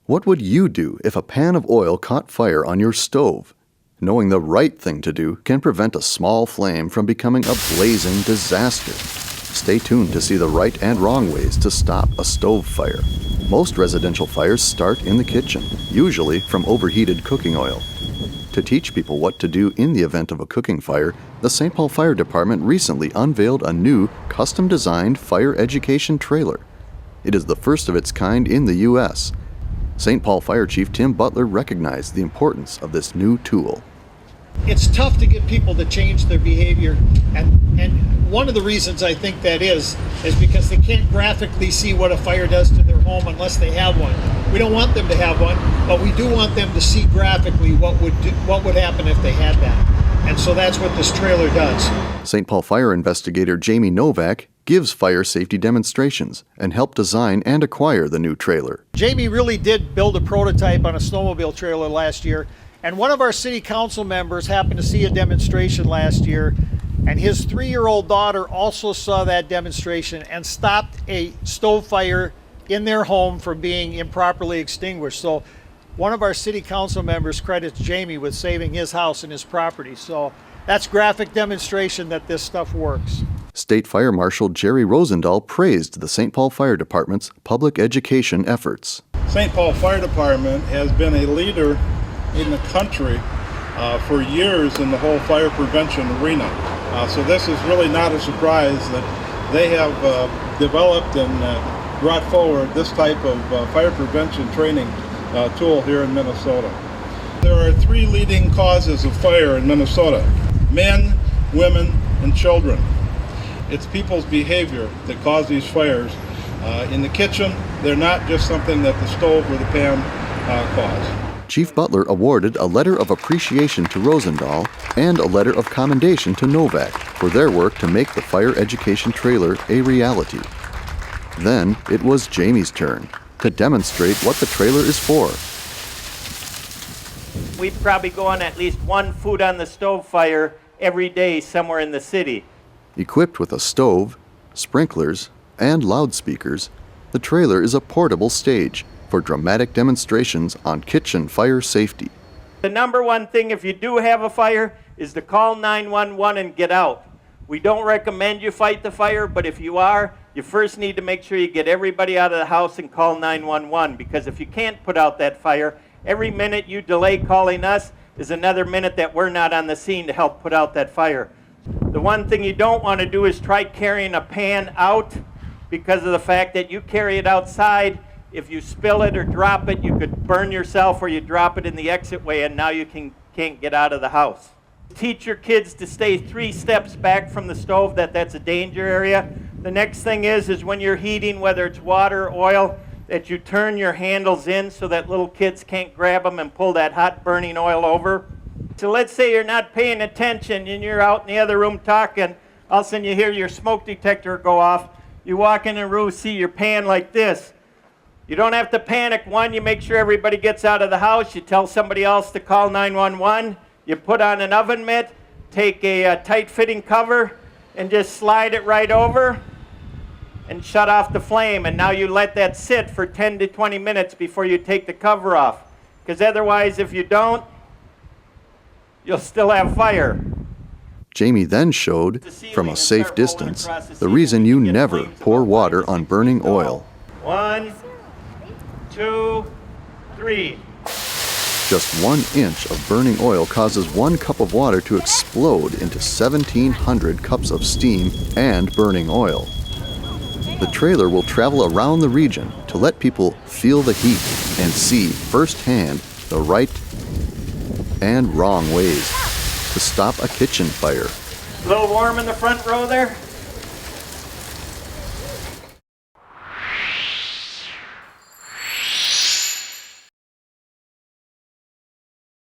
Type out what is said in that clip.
What would you do if a pan of oil caught fire on your stove? Knowing the right thing to do can prevent a small flame from becoming a blazing disaster. Stay tuned to see the right and wrong ways to stop a stove fire. Most residential fires start in the kitchen, usually from overheated cooking oil. To teach people what to do in the event of a cooking fire, the St. Paul Fire Department recently unveiled a new, custom-designed fire education trailer. It is the first of its kind in the U.S. St. Paul Fire Chief Tim Butler recognized the importance of this new tool. It's tough to get people to change their behavior, and one of the reasons I think that is because they can't graphically see what a fire does to their home unless they have one. We don't want them to have one, but we do want them to see graphically what would happen if they had that. And so that's what this trailer does. St. Paul Fire Investigator Jamie Novak gives fire safety demonstrations and helped design and acquire the new trailer. Jamie really did build a prototype on a snowmobile trailer last year, and one of our city council members happened to see a demonstration last year, and his 3-year-old daughter also saw that demonstration and stopped a stove fire in their home from being improperly extinguished. So one of our city council members credits Jamie with saving his house and his property. So that's graphic demonstration that this stuff works. State Fire Marshal Jerry Rosendahl praised the St. Paul Fire Department's public education efforts. St. Paul Fire Department has been a leader in the country for years in the whole fire prevention arena. So this is really not a surprise that they have developed and brought forward this type of fire prevention training tool here in Minnesota. There are 3 leading causes of fire in Minnesota: men, women, and children. It's people's behavior that cause these fires. In the kitchen, they're not just something that the stove or the pan cause. Chief Butler awarded a letter of appreciation to Rosendahl and a letter of commendation to Novak for their work to make the fire education trailer a reality. Then it was Jamie's turn to demonstrate what the trailer is for. We probably go on at least 1 food on the stove fire every day somewhere in the city. Equipped with a stove, sprinklers, and loudspeakers, the trailer is a portable stage for dramatic demonstrations on kitchen fire safety. The number one thing if you do have a fire is to call 911 and get out. We don't recommend you fight the fire, but if you are, you first need to make sure you get everybody out of the house and call 911, because if you can't put out that fire, every minute you delay calling us is another minute that we're not on the scene to help put out that fire. The one thing you don't want to do is try carrying a pan out, because of the fact that you carry it outside. If you spill it or drop it, you could burn yourself, or you drop it in the exitway and now you can't get out of the house. Teach your kids to stay 3 steps back from the stove, that's a danger area. The next thing is when you're heating, whether it's water or oil, that you turn your handles in so that little kids can't grab them and pull that hot burning oil over. So let's say you're not paying attention and you're out in the other room talking, all of a sudden you hear your smoke detector go off. You walk in the room, see your pan like this. You don't have to panic. One, you make sure everybody gets out of the house. You tell somebody else to call 911. You put on an oven mitt, take a tight-fitting cover, and just slide it right over and shut off the flame. And now you let that sit for 10 to 20 minutes before you take the cover off. Because otherwise, if you don't, you'll still have fire. Jamie then showed, from a safe distance, the reason you never pour water on burning oil. 1, 2, 3. Just 1 inch of burning oil causes 1 cup of water to explode into 1,700 cups of steam and burning oil. The trailer will travel around the region to let people feel the heat and see firsthand the right and wrong ways to stop a kitchen fire. A little warm in the front row there?